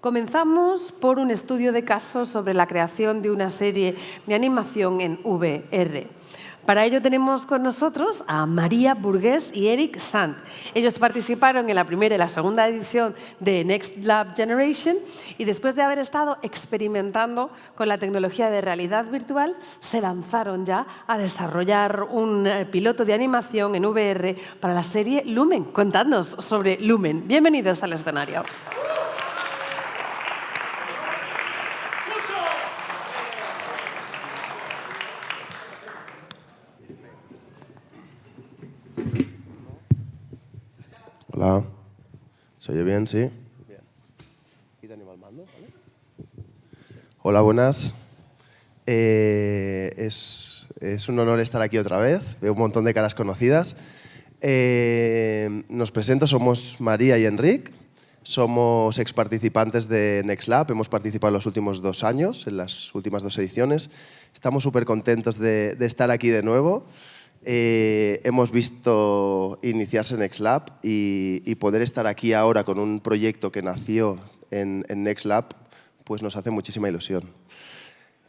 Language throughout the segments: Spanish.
Comenzamos por un estudio de caso sobre la creación de una serie de animación en VR. Para ello tenemos con nosotros a María Burgués y Eric Sant. Ellos participaron en la primera y la segunda edición de Next Lab Generation y después de haber estado experimentando con la tecnología de realidad virtual, se lanzaron ya a desarrollar un piloto de animación en VR para la serie Lumen. Contadnos sobre Lumen. Bienvenidos al escenario. Hola. ¿Se oye bien? ¿Sí? Bien. ¿Y te animo al mando? ¿Vale? Hola, buenas. Es un honor estar aquí otra vez. Veo un montón de caras conocidas. Nos presento, somos María y Enric. Somos exparticipantes de Next Lab. Hemos participado en los últimos 2 años, en las últimas 2 ediciones. Estamos súper contentos de estar aquí de nuevo. Hemos visto iniciarse Next Lab y poder estar aquí ahora con un proyecto que nació en Next Lab, pues nos hace muchísima ilusión.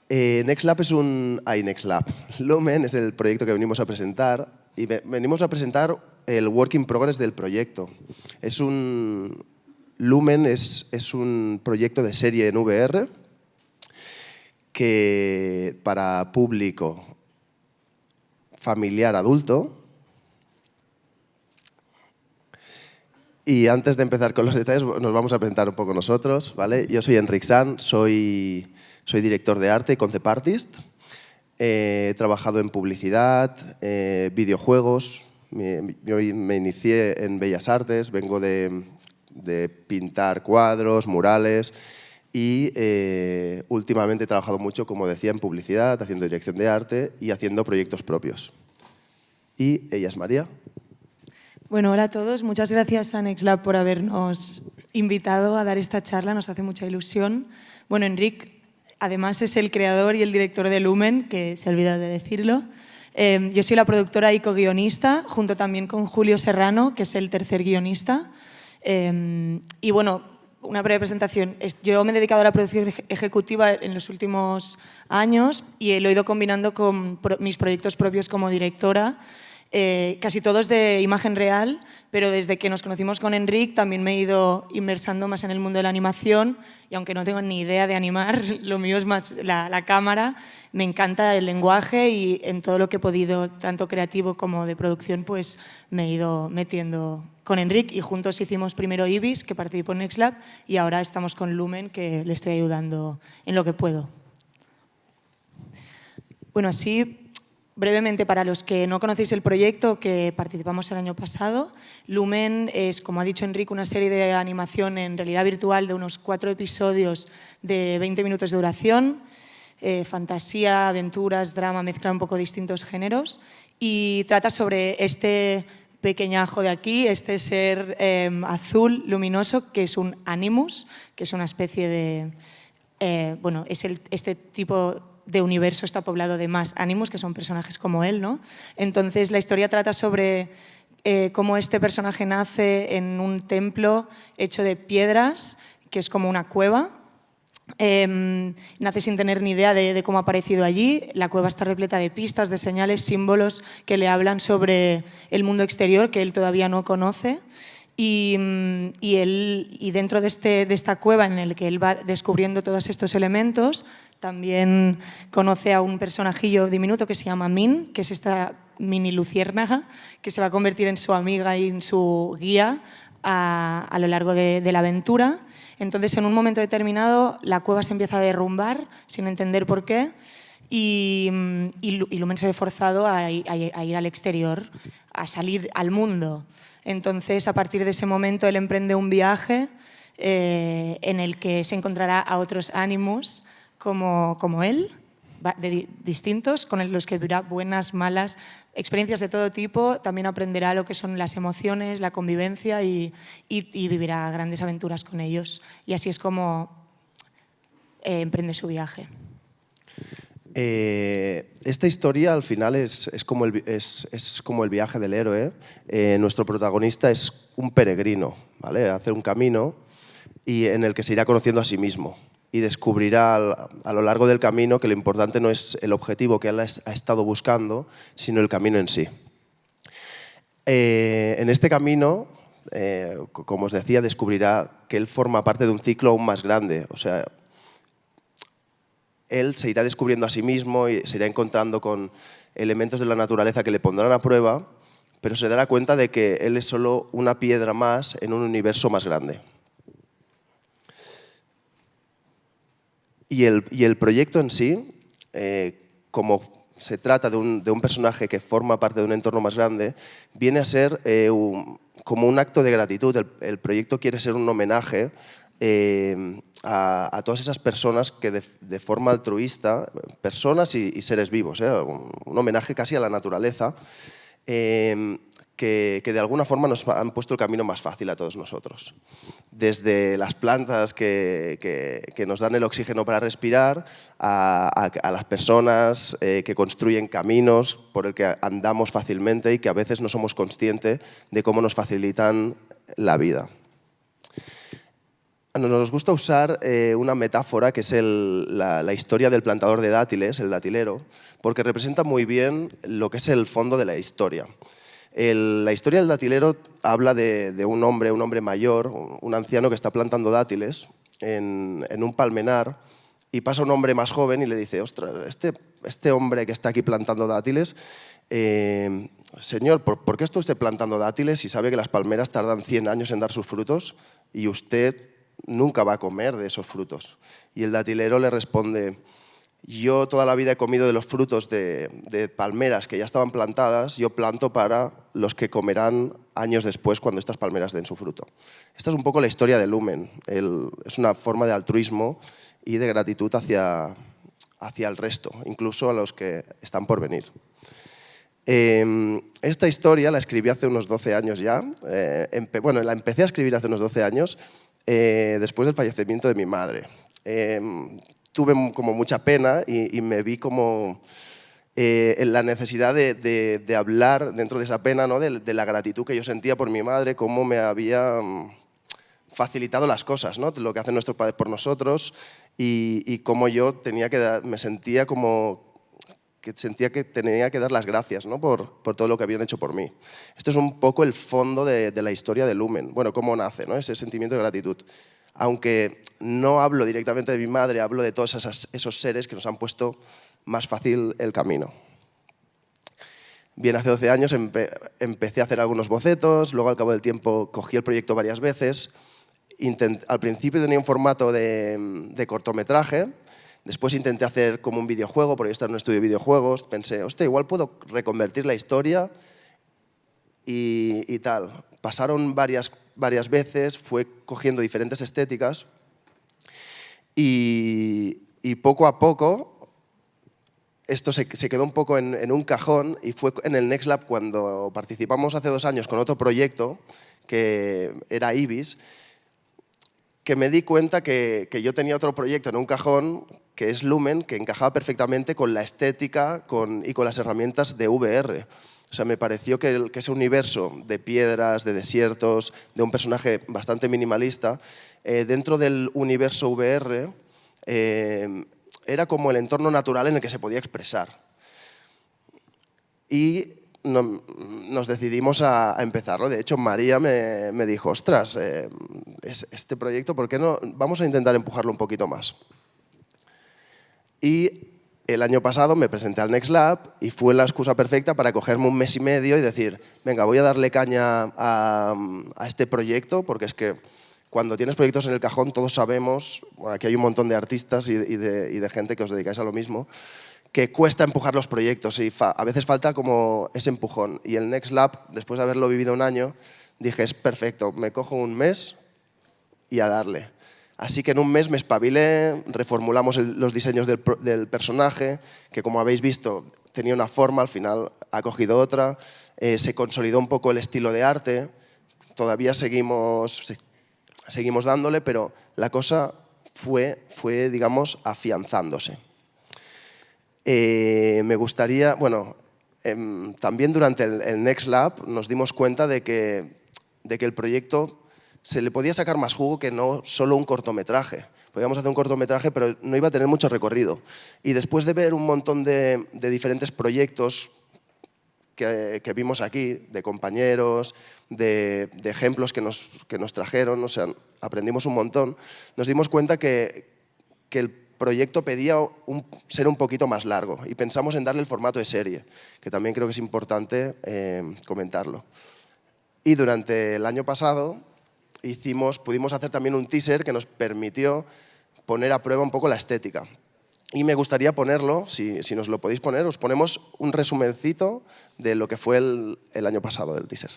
Next Lab es Next Lab. Lumen es el proyecto que venimos a presentar y venimos a presentar el work in progress del proyecto. Lumen es un proyecto de serie en VR que para público familiar adulto. Y antes de empezar con los detalles, nos vamos a presentar un poco nosotros, ¿vale? Yo soy Enric Sant, soy director de arte y concept artist. He trabajado en publicidad, videojuegos. Yo me inicié en Bellas Artes, vengo de pintar cuadros, murales y últimamente he trabajado mucho, como decía, en publicidad, haciendo dirección de arte y haciendo proyectos propios. Y ella es María. Bueno, hola a todos. Muchas gracias a Next Lab por habernos invitado a dar esta charla. Nos hace mucha ilusión. Bueno, Enric, además, es el creador y el director de Lumen, que se ha olvidado de decirlo. Yo soy la productora y co-guionista, junto también con Julio Serrano, que es el tercer guionista. Y bueno, una breve presentación. Yo me he dedicado a la producción ejecutiva en los últimos años y lo he ido combinando con mis proyectos propios como directora. Casi todos de imagen real, pero desde que nos conocimos con Enric también me he ido inmersando más en el mundo de la animación y aunque no tengo ni idea de animar, lo mío es más la cámara, me encanta el lenguaje y en todo lo que he podido, tanto creativo como de producción, pues me he ido metiendo con Enric y juntos hicimos primero Ibis, que participó en Next Lab, y ahora estamos con Lumen, que le estoy ayudando en lo que puedo. Bueno, así brevemente, para los que no conocéis el proyecto que participamos el año pasado, Lumen es, como ha dicho Enric, una serie de animación en realidad virtual de unos 4 episodios de 20 minutos de duración, fantasía, aventuras, drama, mezcla un poco distintos géneros y trata sobre este pequeñajo de aquí, este ser azul luminoso que es un Animus, que es una especie de… bueno, es este tipo de universo está poblado de más Animus, que son personajes como él, ¿no? Entonces, la historia trata sobre cómo este personaje nace en un templo hecho de piedras, que es como una cueva. Nace sin tener ni idea de cómo ha aparecido allí. La cueva está repleta de pistas, de señales, símbolos que le hablan sobre el mundo exterior que él todavía no conoce. Y dentro de esta cueva en el que él va descubriendo todos estos elementos, también conoce a un personajillo diminuto que se llama Min, que es esta mini luciérnaga que se va a convertir en su amiga y en su guía a lo largo de la aventura. Entonces, en un momento determinado, la cueva se empieza a derrumbar sin entender por qué y Lumen se ve forzado a ir al exterior, a salir al mundo. Entonces, a partir de ese momento, él emprende un viaje en el que se encontrará a otros Animus como él, distintos, con los que vivirá buenas, malas, experiencias de todo tipo. También aprenderá lo que son las emociones, la convivencia y vivirá grandes aventuras con ellos. Y así es como emprende su viaje. Esta historia al final es como el viaje del héroe. Nuestro protagonista es un peregrino, ¿vale? Hace un camino y en el que se irá conociendo a sí mismo y descubrirá a lo largo del camino que lo importante no es el objetivo que él ha estado buscando, sino el camino en sí. En este camino, como os decía, descubrirá que él forma parte de un ciclo aún más grande. O sea, él se irá descubriendo a sí mismo y se irá encontrando con elementos de la naturaleza que le pondrán a prueba, pero se dará cuenta de que él es solo una piedra más en un universo más grande. Y el proyecto en sí, como se trata de un personaje que forma parte de un entorno más grande, viene a ser como un acto de gratitud. El proyecto quiere ser un homenaje a todas esas personas que de forma altruista, personas y seres vivos, un homenaje casi a la naturaleza, que de alguna forma nos han puesto el camino más fácil a todos nosotros. Desde las plantas que nos dan el oxígeno para respirar, a las personas que construyen caminos por el que andamos fácilmente y que a veces no somos conscientes de cómo nos facilitan la vida. Nos gusta usar una metáfora que es la historia del plantador de dátiles, el datilero, porque representa muy bien lo que es el fondo de la historia. La historia del datilero habla de un hombre mayor, un anciano que está plantando dátiles en un palmenar, y pasa un hombre más joven y le dice: ostras, este hombre que está aquí plantando dátiles, señor, ¿por qué está usted plantando dátiles si sabe que las palmeras tardan 100 años en dar sus frutos y usted nunca va a comer de esos frutos? Y el datilero le responde: yo toda la vida he comido de los frutos de palmeras que ya estaban plantadas, yo planto para los que comerán años después cuando estas palmeras den su fruto. Esta es un poco la historia de Lumen. Es una forma de altruismo y de gratitud hacia el resto, incluso a los que están por venir. Esta historia la escribí hace unos 12 años ya. Bueno, la empecé a escribir hace unos 12 años después del fallecimiento de mi madre. Tuve como mucha pena y me vi como en la necesidad de hablar dentro de esa pena, ¿no? de la gratitud que yo sentía por mi madre, cómo me había facilitado las cosas, ¿no? Lo que hacen nuestros padres por nosotros y cómo yo me sentía como que tenía que dar las gracias, ¿no? por todo lo que habían hecho por mí. Esto es un poco el fondo de la historia de Lumen. Bueno, cómo nace, ¿no? Ese sentimiento de gratitud. Aunque no hablo directamente de mi madre, hablo de todos esos seres que nos han puesto más fácil el camino. Bien, hace 12 años empecé a hacer algunos bocetos, luego al cabo del tiempo cogí el proyecto varias veces. Al principio tenía un formato de cortometraje, después intenté hacer como un videojuego, porque yo estaba en un estudio de videojuegos, pensé, hostia, igual puedo reconvertir la historia y tal. Pasaron varias veces, fue cogiendo diferentes estéticas y poco a poco esto se quedó un poco en un cajón y fue en el Next Lab cuando participamos hace 2 años con otro proyecto que era Ibis, que me di cuenta que yo tenía otro proyecto en un cajón que es Lumen, que encajaba perfectamente con la estética y con las herramientas de VR. O sea, me pareció que ese universo de piedras, de desiertos, de un personaje bastante minimalista, dentro del universo VR era como el entorno natural en el que se podía expresar. Y nos decidimos a empezarlo. De hecho, María me dijo, ostras, este proyecto, ¿por qué no? Vamos a intentar empujarlo un poquito más. Y el año pasado me presenté al Next Lab y fue la excusa perfecta para cogerme 1 mes y medio y decir, venga, voy a darle caña a este proyecto, porque es que cuando tienes proyectos en el cajón todos sabemos, bueno, aquí hay un montón de artistas y de gente que os dedicáis a lo mismo, que cuesta empujar los proyectos y a veces falta como ese empujón. Y el Next Lab, después de haberlo vivido 1 año, dije, es perfecto, me cojo 1 mes y a darle. Así que en 1 mes me espabilé, reformulamos los diseños del personaje, que como habéis visto tenía una forma, al final ha cogido otra, se consolidó un poco el estilo de arte, todavía seguimos dándole, pero la cosa fue digamos, afianzándose. Me gustaría, bueno, también durante el Next Lab nos dimos cuenta de que el proyecto se le podía sacar más jugo que no solo un cortometraje. Podíamos hacer un cortometraje, pero no iba a tener mucho recorrido. Y después de ver un montón de diferentes proyectos que vimos aquí, de compañeros, de ejemplos que nos trajeron, o sea, aprendimos un montón, nos dimos cuenta que el proyecto pedía ser un poquito más largo y pensamos en darle el formato de serie, que también creo que es importante comentarlo. Y durante el año pasado pudimos hacer también un teaser que nos permitió poner a prueba un poco la estética. Y me gustaría ponerlo, si nos lo podéis poner, os ponemos un resumencito de lo que fue el año pasado del teaser.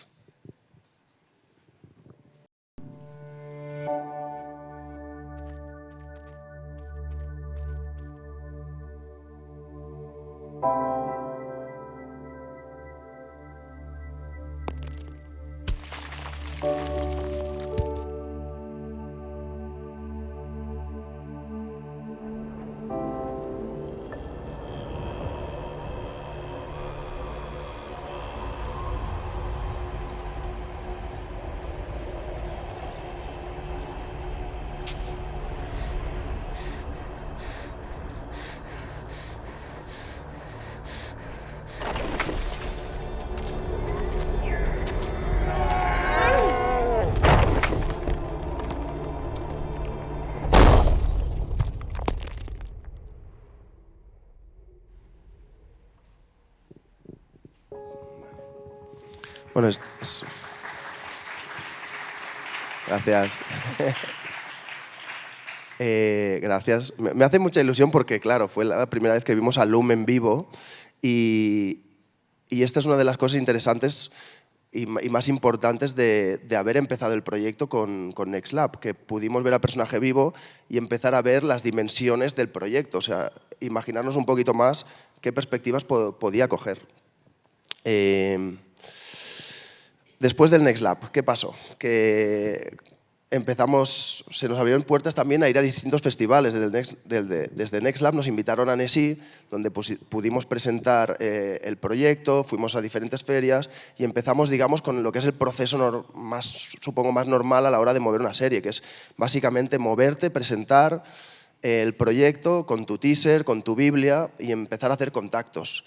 Bueno, gracias. Gracias. Me hace mucha ilusión porque, claro, fue la primera vez que vimos a Loom en vivo y esta es una de las cosas interesantes y más importantes de haber empezado el proyecto con Next Lab, que pudimos ver al personaje vivo y empezar a ver las dimensiones del proyecto, o sea, imaginarnos un poquito más qué perspectivas podía coger. Después del Next Lab, ¿qué pasó? Que se nos abrieron puertas también a ir a distintos festivales. Desde Next Lab nos invitaron a Annecy, donde pudimos presentar el proyecto, fuimos a diferentes ferias y empezamos, digamos, con lo que es el proceso supongo más normal a la hora de mover una serie, que es básicamente moverte, presentar el proyecto con tu teaser, con tu Biblia y empezar a hacer contactos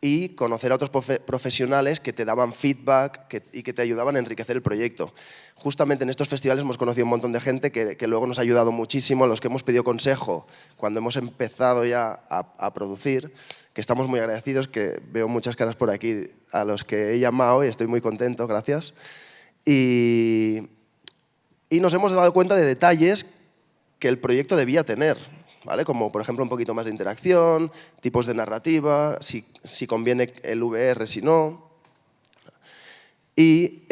y conocer a otros profesionales que te daban feedback y que te ayudaban a enriquecer el proyecto. Justamente en estos festivales hemos conocido un montón de gente que luego nos ha ayudado muchísimo, a los que hemos pedido consejo cuando hemos empezado ya a producir, que estamos muy agradecidos, que veo muchas caras por aquí a los que he llamado y estoy muy contento, gracias. Y nos hemos dado cuenta de detalles que el proyecto debía tener, ¿vale? Como, por ejemplo, un poquito más de interacción, tipos de narrativa, si conviene el VR, si no. Y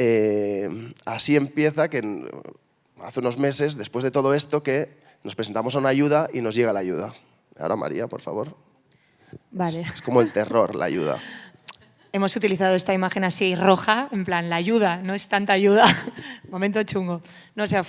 así empieza que hace unos meses, después de todo esto, que nos presentamos a una ayuda y nos llega la ayuda. Ahora, María, por favor. Vale. Es como el terror, la ayuda. Hemos utilizado esta imagen así roja, en plan, la ayuda, no es tanta ayuda. Momento chungo. No, o sea,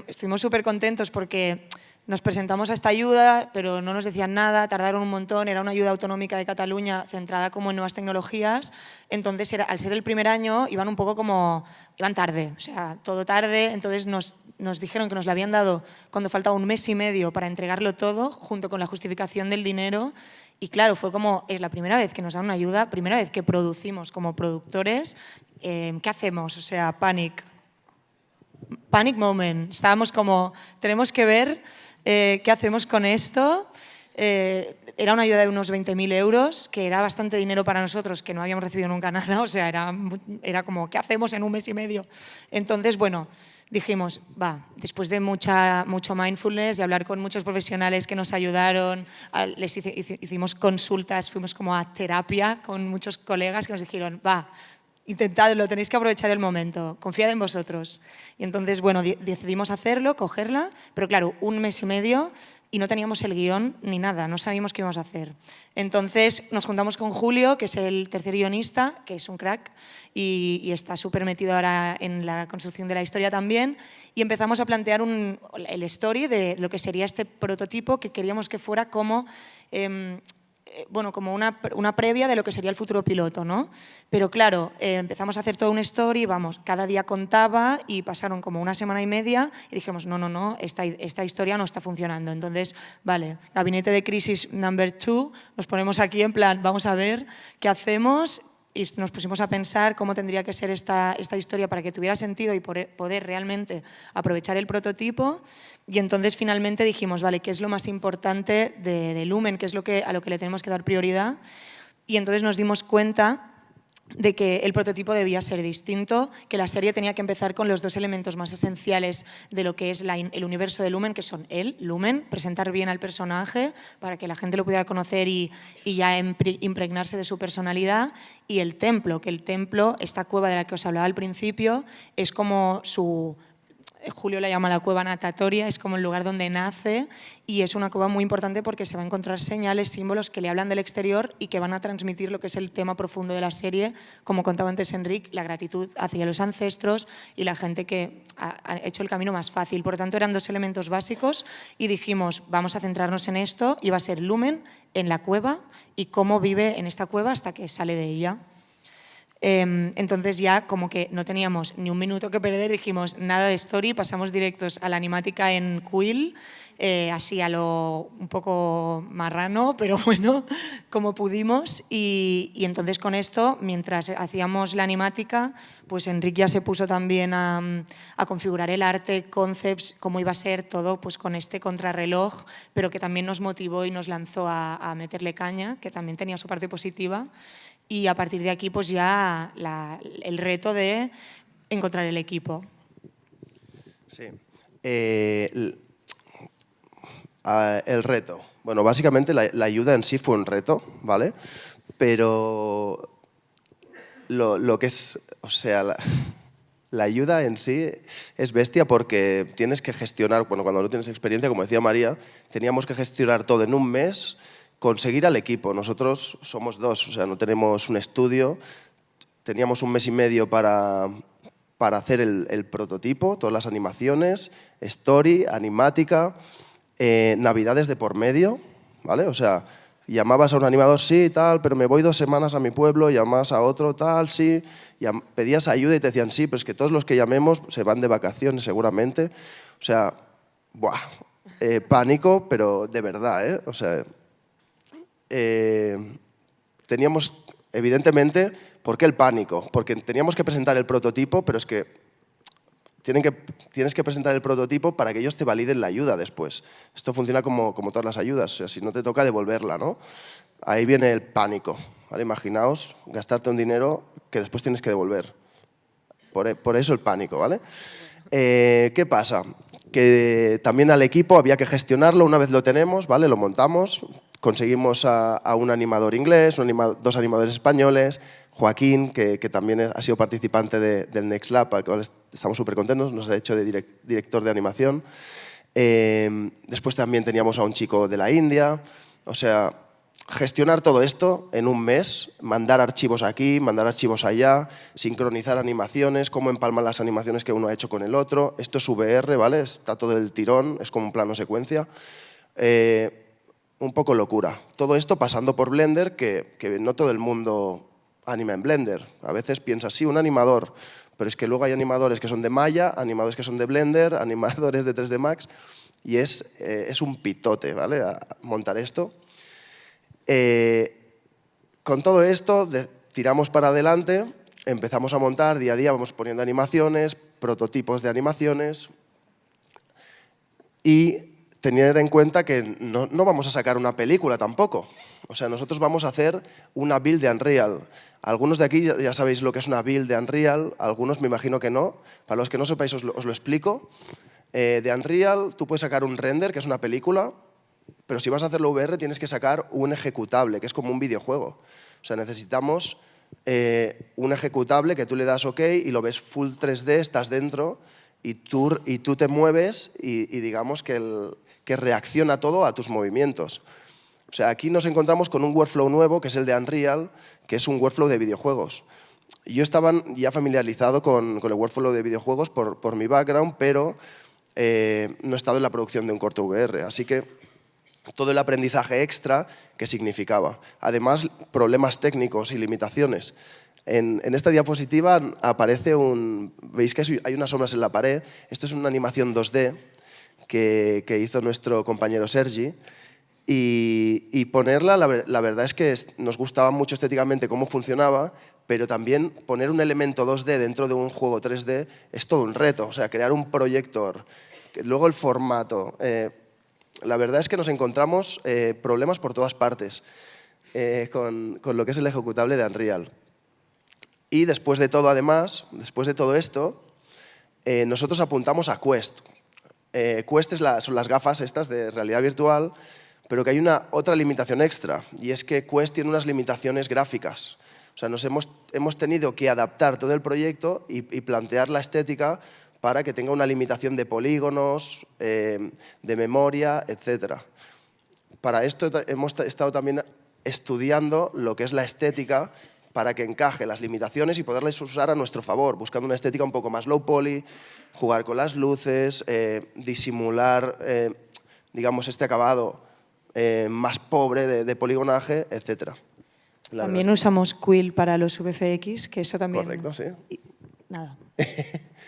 estuvimos súper contentos porque nos presentamos a esta ayuda, pero no nos decían nada, tardaron un montón, era una ayuda autonómica de Cataluña centrada como en nuevas tecnologías, entonces al ser el primer año iban un poco como, iban tarde, o sea, todo tarde, entonces nos dijeron que nos la habían dado cuando faltaba un mes y medio para entregarlo todo, junto con la justificación del dinero, y claro, fue como, es la primera vez que nos dan una ayuda, primera vez que producimos como productores, ¿qué hacemos? O sea, panic moment, estábamos como, tenemos que ver ¿qué hacemos con esto? Era una ayuda de unos 20.000 euros, que era bastante dinero para nosotros, que no habíamos recibido nunca nada, o sea, era como, ¿qué hacemos en un mes y medio? Entonces, bueno, dijimos, va, después de mucho mindfulness, de hablar con muchos profesionales que nos ayudaron, les hicimos consultas, fuimos como a terapia con muchos colegas que nos dijeron, va, intentadlo, tenéis que aprovechar el momento, confiad en vosotros. Y entonces, bueno, decidimos hacerlo, cogerla, pero claro, un mes y medio y no teníamos el guión ni nada, no sabíamos qué íbamos a hacer. Entonces nos juntamos con Julio, que es el tercer guionista, que es un crack y está súper metido ahora en la construcción de la historia también, y empezamos a plantear el story de lo que sería este prototipo que queríamos que fuera como bueno, como una previa de lo que sería el futuro piloto, ¿no? Pero claro, empezamos a hacer toda una story, vamos, cada día contaba y pasaron como una semana y media y dijimos, no, esta historia no está funcionando. Entonces, vale, gabinete de crisis number 2, nos ponemos aquí en plan, vamos a ver qué hacemos. Y nos pusimos a pensar cómo tendría que ser esta historia para que tuviera sentido y poder realmente aprovechar el prototipo. Y entonces finalmente dijimos, vale, ¿qué es lo más importante de Lumen? ¿Qué es a lo que le tenemos que dar prioridad? Y entonces nos dimos cuenta de que el prototipo debía ser distinto, que la serie tenía que empezar con los 2 elementos más esenciales de lo que es el universo de Lumen, que son Lumen, presentar bien al personaje para que la gente lo pudiera conocer y ya impregnarse de su personalidad, y el templo, que el templo, esta cueva de la que os hablaba al principio, es como Julio la llama la cueva natatoria, es como el lugar donde nace, y es una cueva muy importante porque se va a encontrar señales, símbolos que le hablan del exterior y que van a transmitir lo que es el tema profundo de la serie, como contaba antes Enric, la gratitud hacia los ancestros y la gente que ha hecho el camino más fácil. Por lo tanto, eran 2 elementos básicos y dijimos, vamos a centrarnos en esto, y va a ser Lumen en la cueva y cómo vive en esta cueva hasta que sale de ella. Entonces ya como que no teníamos ni un minuto que perder, dijimos nada de story, pasamos directos a la animática en Quill, así a lo un poco marrano, pero bueno, como pudimos. Y entonces con esto, mientras hacíamos la animática, pues Enric ya se puso también a configurar el arte, concepts, cómo iba a ser todo, pues con este contrarreloj, pero que también nos motivó y nos lanzó a meterle caña, que también tenía su parte positiva. Y a partir de aquí, pues ya el reto de encontrar el equipo. Sí. El reto. Bueno, básicamente la ayuda en sí fue un reto, ¿vale? Pero lo que es, o sea, la ayuda en sí es bestia porque tienes que gestionar, bueno, cuando no tienes experiencia, como decía María, teníamos que gestionar todo en un mes, conseguir al equipo. Nosotros somos 2, o sea, no tenemos un estudio. Teníamos un mes y medio para hacer el prototipo, todas las animaciones, story, animática, navidades de por medio, ¿vale? O sea, llamabas a un animador, sí, tal, pero me voy 2 semanas a mi pueblo, llamabas a otro, tal, sí, pedías ayuda y te decían, sí, pero es que todos los que llamemos se van de vacaciones seguramente. O sea, ¡buah! Pánico, pero de verdad, ¿eh? O sea, teníamos, evidentemente, ¿por qué el pánico? Porque teníamos que presentar el prototipo, pero es que tienes que presentar el prototipo para que ellos te validen la ayuda después. Esto funciona como todas las ayudas, o sea, si no te toca devolverla, ¿no? Ahí viene el pánico, ¿vale? Imaginaos gastarte un dinero que después tienes que devolver. Por eso el pánico, ¿vale? ¿Qué pasa? Que también al equipo había que gestionarlo, una vez lo tenemos, ¿vale? Lo montamos, conseguimos a un animador inglés, 2 animadores españoles, Joaquín, que también ha sido participante del Next Lab, al cual estamos súper contentos, nos ha hecho de director de animación. Después también teníamos a un chico de la India. O sea, gestionar todo esto en un mes, mandar archivos aquí, mandar archivos allá, sincronizar animaciones, cómo empalman las animaciones que uno ha hecho con el otro. Esto es VR, ¿vale? Está todo el tirón, es como un plano secuencia. Un poco locura. Todo esto pasando por Blender, que no todo el mundo anima en Blender. A veces piensas, sí, un animador, pero es que luego hay animadores que son de Maya, animadores que son de Blender, animadores de 3D Max, y es un pitote, ¿vale? A montar esto. Con todo esto, tiramos para adelante, empezamos a montar día a día, vamos poniendo animaciones, prototipos de animaciones, y tener en cuenta que no vamos a sacar una película tampoco. O sea, nosotros vamos a hacer una build de Unreal. Algunos de aquí ya sabéis lo que es una build de Unreal, algunos me imagino que no. Para los que no sepáis os lo explico. De Unreal tú puedes sacar un render, que es una película, pero si vas a hacerlo VR tienes que sacar un ejecutable, que es como un videojuego. O sea, necesitamos un ejecutable que tú le das OK y lo ves full 3D, estás dentro y tú te mueves y digamos que reacciona todo a tus movimientos. O sea, aquí nos encontramos con un workflow nuevo, que es el de Unreal, que es un workflow de videojuegos. Yo estaba ya familiarizado con el workflow de videojuegos por mi background, pero no he estado en la producción de un corto VR. Así que todo el aprendizaje extra que significaba. Además, problemas técnicos y limitaciones. En esta diapositiva aparece veis que hay unas sombras en la pared. Esto es una animación 2D que hizo nuestro compañero Sergi. Y ponerla, la verdad es que nos gustaba mucho estéticamente cómo funcionaba, pero también poner un elemento 2D dentro de un juego 3D es todo un reto. O sea, crear un proyector, luego el formato. La verdad es que nos encontramos problemas por todas partes con lo que es el ejecutable de Unreal. Y después de todo, además, después de todo esto, nosotros apuntamos a Quest. Quest son las gafas estas de realidad virtual, pero que hay otra limitación extra, y es que Quest tiene unas limitaciones gráficas. O sea, hemos tenido que adaptar todo el proyecto y plantear la estética para que tenga una limitación de polígonos, de memoria, etc. Para esto hemos estado también estudiando lo que es la estética para que encaje las limitaciones y poderlas usar a nuestro favor, buscando una estética un poco más low poly, jugar con las luces, disimular, digamos, este acabado más pobre de poligonaje, etc. También usamos Quill para los VFX, que eso también... Correcto, sí. Nada,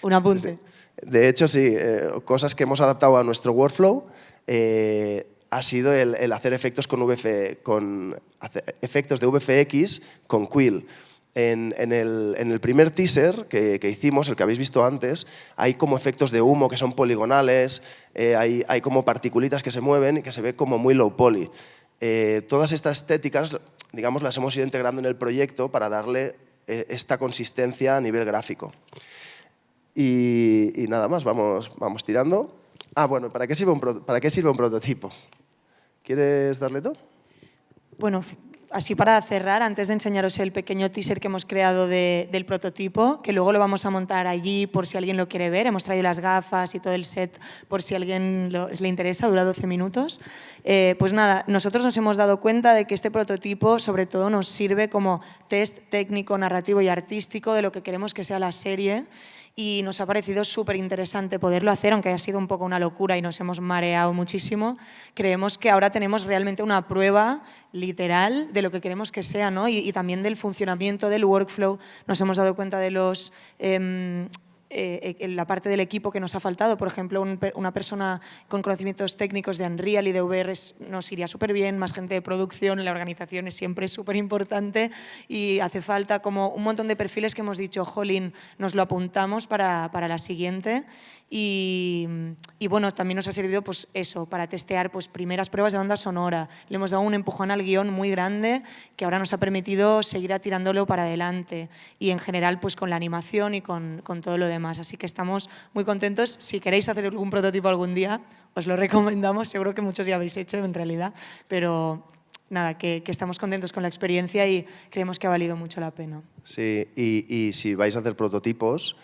un apunte. Sí. De hecho, sí, cosas que hemos adaptado a nuestro workflow ha sido el hacer efectos efectos de VFX con Quill. En el primer teaser que hicimos, el que habéis visto antes, hay como efectos de humo que son poligonales, hay como particulitas que se mueven y que se ve como muy low poly. Todas estas estéticas, digamos, las hemos ido integrando en el proyecto para darle esta consistencia a nivel gráfico. Y nada más, vamos tirando. Bueno, ¿para qué sirve un prototipo? ¿Quieres darle tú? Bueno, así para cerrar, antes de enseñaros el pequeño teaser que hemos creado del prototipo, que luego lo vamos a montar allí por si alguien lo quiere ver. Hemos traído las gafas y todo el set por si a alguien le interesa, dura 12 minutos. Pues nada, nosotros nos hemos dado cuenta de que este prototipo sobre todo nos sirve como test técnico, narrativo y artístico de lo que queremos que sea la serie. Y nos ha parecido súper interesante poderlo hacer, aunque haya sido un poco una locura y nos hemos mareado muchísimo. Creemos que ahora tenemos realmente una prueba literal de lo que queremos que sea, ¿no? Y también del funcionamiento del workflow. Nos hemos dado cuenta de la parte del equipo que nos ha faltado. Por ejemplo, una persona con conocimientos técnicos de Unreal y de VR nos iría súper bien, más gente de producción, la organización es siempre súper importante y hace falta como un montón de perfiles que hemos dicho, jolín, nos lo apuntamos para la siguiente. Y bueno, también nos ha servido pues eso, para testear pues primeras pruebas de banda sonora. Le hemos dado un empujón al guión muy grande que ahora nos ha permitido seguir tirándolo para adelante y en general pues con la animación y con todo lo demás. Así que estamos muy contentos. Si queréis hacer algún prototipo algún día, os lo recomendamos. Seguro que muchos ya habéis hecho en realidad, pero nada, que estamos contentos con la experiencia y creemos que ha valido mucho la pena. Sí, y si vais a hacer prototipos,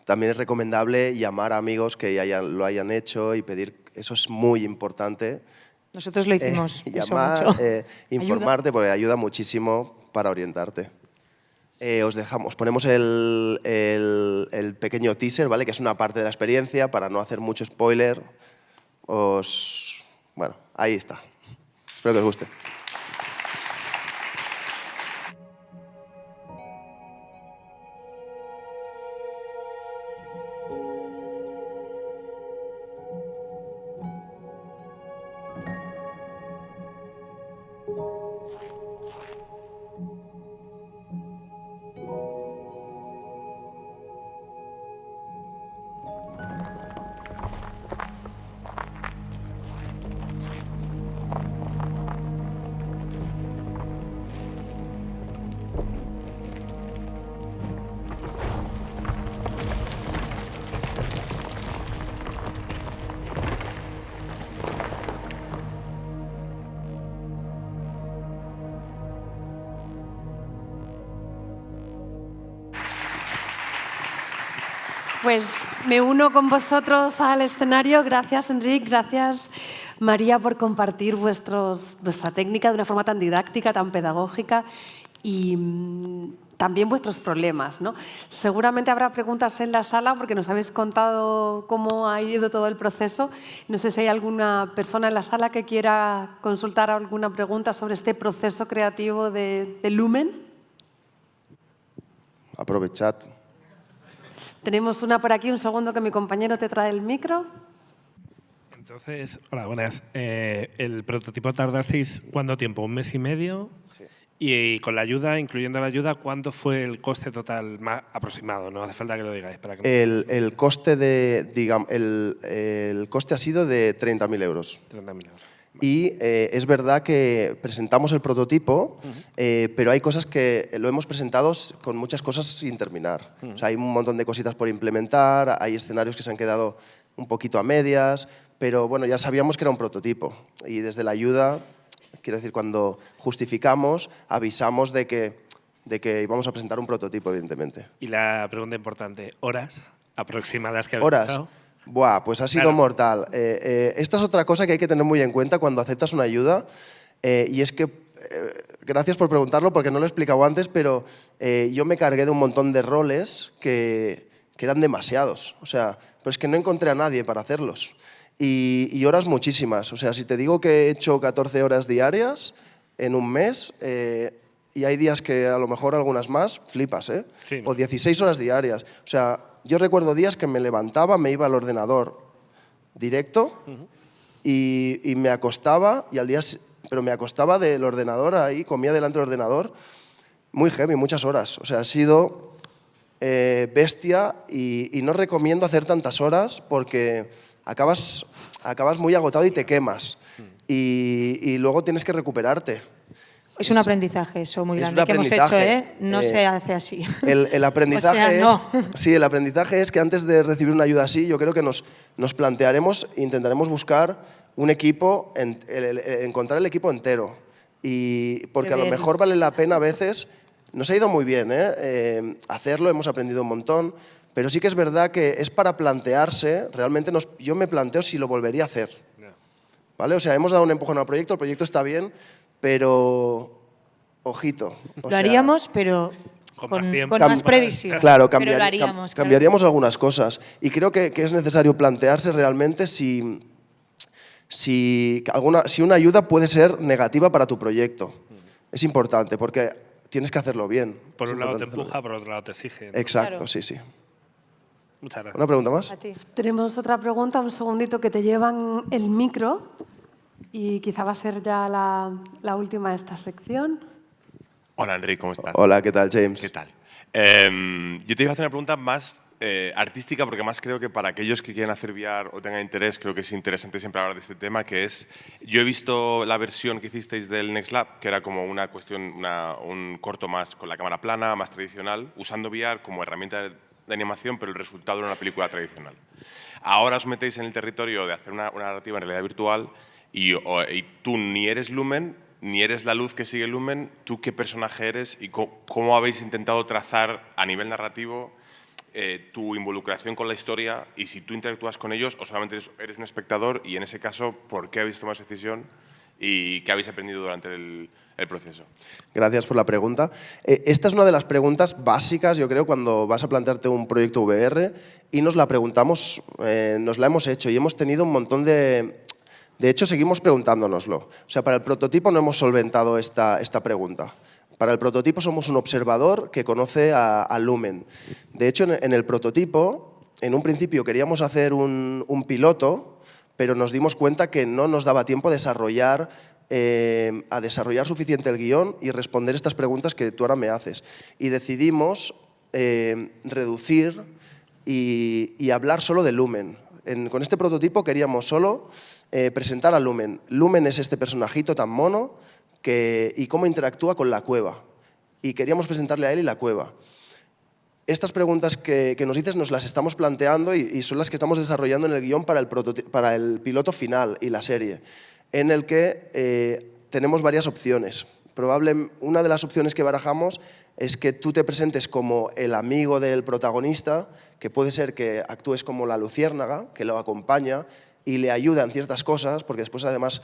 también es recomendable llamar a amigos que lo hayan hecho y pedir, eso es muy importante. Nosotros lo hicimos. Llamar, informarte, porque ayuda muchísimo para orientarte. Os ponemos el pequeño teaser, ¿vale? Que es una parte de la experiencia, para no hacer mucho spoiler. Bueno, ahí está. Espero que os guste. Pues me uno con vosotros al escenario. Gracias, Enric. Gracias, María, por compartir vuestra técnica de una forma tan didáctica, tan pedagógica y también vuestros problemas, ¿no? Seguramente habrá preguntas en la sala porque nos habéis contado cómo ha ido todo el proceso. No sé si hay alguna persona en la sala que quiera consultar alguna pregunta sobre este proceso creativo de Lumen. Aprovechad. Tenemos una por aquí, un segundo que mi compañero te trae el micro. Entonces, hola, buenas. ¿El prototipo tardasteis cuánto tiempo? ¿1 mes y medio? Sí. Y con la ayuda, incluyendo la ayuda, ¿cuánto fue el coste total más aproximado? No hace falta que lo digáis. Para que El coste el coste ha sido de 30.000 euros. 30.000 euros. Y es verdad que presentamos el prototipo, pero hay cosas que lo hemos presentado con muchas cosas sin terminar. O sea, hay un montón de cositas por implementar, hay escenarios que se han quedado un poquito a medias, pero bueno, ya sabíamos que era un prototipo. Y desde la ayuda, quiero decir, cuando justificamos, avisamos de que íbamos a presentar un prototipo, evidentemente. Y la pregunta importante, ¿horas aproximadas que habéis ¿Horas? usado? Buah, pues ha sido Claro. mortal. Esta es otra cosa que hay que tener muy en cuenta cuando aceptas una ayuda, y es que, gracias por preguntarlo porque no lo he explicado antes, pero yo me cargué de un montón de roles que eran demasiados. O sea, pero es que no encontré a nadie para hacerlos. Y horas muchísimas. O sea, si te digo que he hecho 14 horas diarias en un mes, y hay días que a lo mejor algunas más, flipas, ¿eh? Sí. O 16 horas diarias. O sea, yo recuerdo días que me levantaba, me iba al ordenador directo y me acostaba, pero me acostaba del ordenador ahí, comía delante del ordenador, muy heavy, muchas horas. O sea, ha sido bestia y no recomiendo hacer tantas horas porque acabas muy agotado y te quemas. Y luego tienes que recuperarte. Es un aprendizaje eso muy Es grande un que hemos hecho, aprendizaje. ¿eh? No se hace así. El aprendizaje O sea, no. sí, el aprendizaje es que antes de recibir una ayuda así, yo creo que nos plantearemos, intentaremos buscar un equipo, encontrar el equipo entero. Y porque a lo Qué bien. mejor vale la pena a veces, nos ha ido muy bien, hacerlo, hemos aprendido un montón, pero sí que es verdad que es para plantearse, realmente yo me planteo si lo volvería a hacer. ¿Vale? O sea, hemos dado un empujón al proyecto, el proyecto está bien, pero ojito. O Lo sea, haríamos, pero Con con más tiempo. más previsión. Claro, Pero lo haríamos, claro. cambiaríamos algunas cosas. Y creo que es necesario plantearse realmente si una ayuda puede ser negativa para tu proyecto. Es importante, porque tienes que hacerlo bien. Por Es un lado te importante hacerlo empuja, por otro lado te exige. bien. Exacto, Claro. sí, sí. Muchas gracias. ¿Una pregunta más? A ti. Tenemos otra pregunta, un segundito que te llevan el micro y quizá va a ser ya la última de esta sección. Hola, Enrique, ¿cómo estás? Hola, ¿qué tal, James? ¿Qué tal? Yo te iba a hacer una pregunta más artística, porque más creo que para aquellos que quieran hacer VR o tengan interés, creo que es interesante siempre hablar de este tema, que es, yo he visto la versión que hicisteis del Next Lab, que era como una cuestión, un corto más con la cámara plana, más tradicional, usando VR como herramienta de animación, pero el resultado era una película tradicional. Ahora os metéis en el territorio de hacer una narrativa en realidad virtual y tú ni eres Lumen, ni eres la luz que sigue Lumen. ¿Tú qué personaje eres y cómo habéis intentado trazar a nivel narrativo tu involucración con la historia, y si tú interactúas con ellos o solamente eres un espectador, y en ese caso, ¿por qué habéis tomado esa decisión y qué habéis aprendido durante el proceso? Gracias por la pregunta. Esta es una de las preguntas básicas, yo creo, cuando vas a plantearte un proyecto VR, y nos la preguntamos, nos la hemos hecho y hemos tenido un montón de hecho, seguimos preguntándonoslo. O sea, para el prototipo no hemos solventado esta pregunta. Para el prototipo somos un observador que conoce a Lumen. De hecho, en el prototipo, en un principio queríamos hacer un piloto, pero nos dimos cuenta que no nos daba tiempo a desarrollar suficiente el guión y responder estas preguntas que tú ahora me haces. Y decidimos reducir y hablar solo de Lumen. Con este prototipo queríamos solo presentar a Lumen. Lumen es este personajito tan mono y cómo interactúa con la cueva. Y queríamos presentarle a él y la cueva. Estas preguntas que nos dices nos las estamos planteando y son las que estamos desarrollando en el guión para el piloto final y la serie, en el que tenemos varias opciones. Una de las opciones que barajamos es que tú te presentes como el amigo del protagonista, que puede ser que actúes como la luciérnaga, que lo acompaña y le ayuda en ciertas cosas, porque después además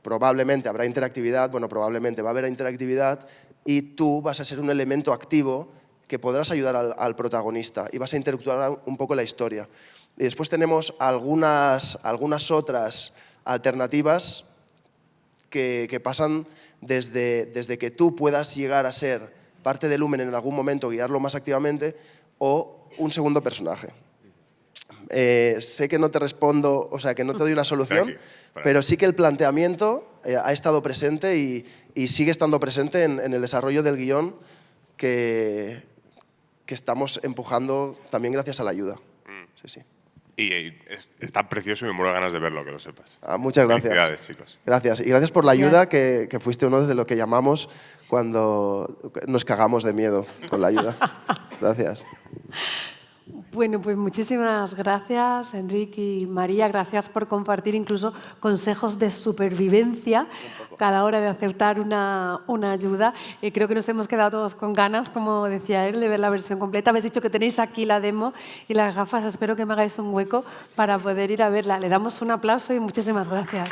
probablemente habrá interactividad, bueno, probablemente va a haber interactividad, y tú vas a ser un elemento activo que podrás ayudar al protagonista y vas a interactuar un poco la historia. Y después tenemos algunas otras alternativas que pasan desde que tú puedas llegar a ser parte del Lumen en algún momento, guiarlo más activamente, o un segundo personaje. Sé que no te respondo, o sea, que no te doy una solución, pero sí que el planteamiento ha estado presente y sigue estando presente en el desarrollo del guión que estamos empujando también gracias a la ayuda. Sí, sí. Y está precioso y me muero de ganas de verlo, que lo sepas. Muchas gracias. Felicidades, chicos. Gracias. Y gracias por la ayuda, que fuiste uno de lo que llamamos cuando nos cagamos de miedo con la ayuda. Gracias. Bueno, pues muchísimas gracias, Enric y María. Gracias por compartir incluso consejos de supervivencia a la hora de aceptar una ayuda. Creo que nos hemos quedado todos con ganas, como decía él, de ver la versión completa. Habéis dicho que tenéis aquí la demo y las gafas. Espero que me hagáis un hueco para poder ir a verla. Le damos un aplauso y muchísimas gracias.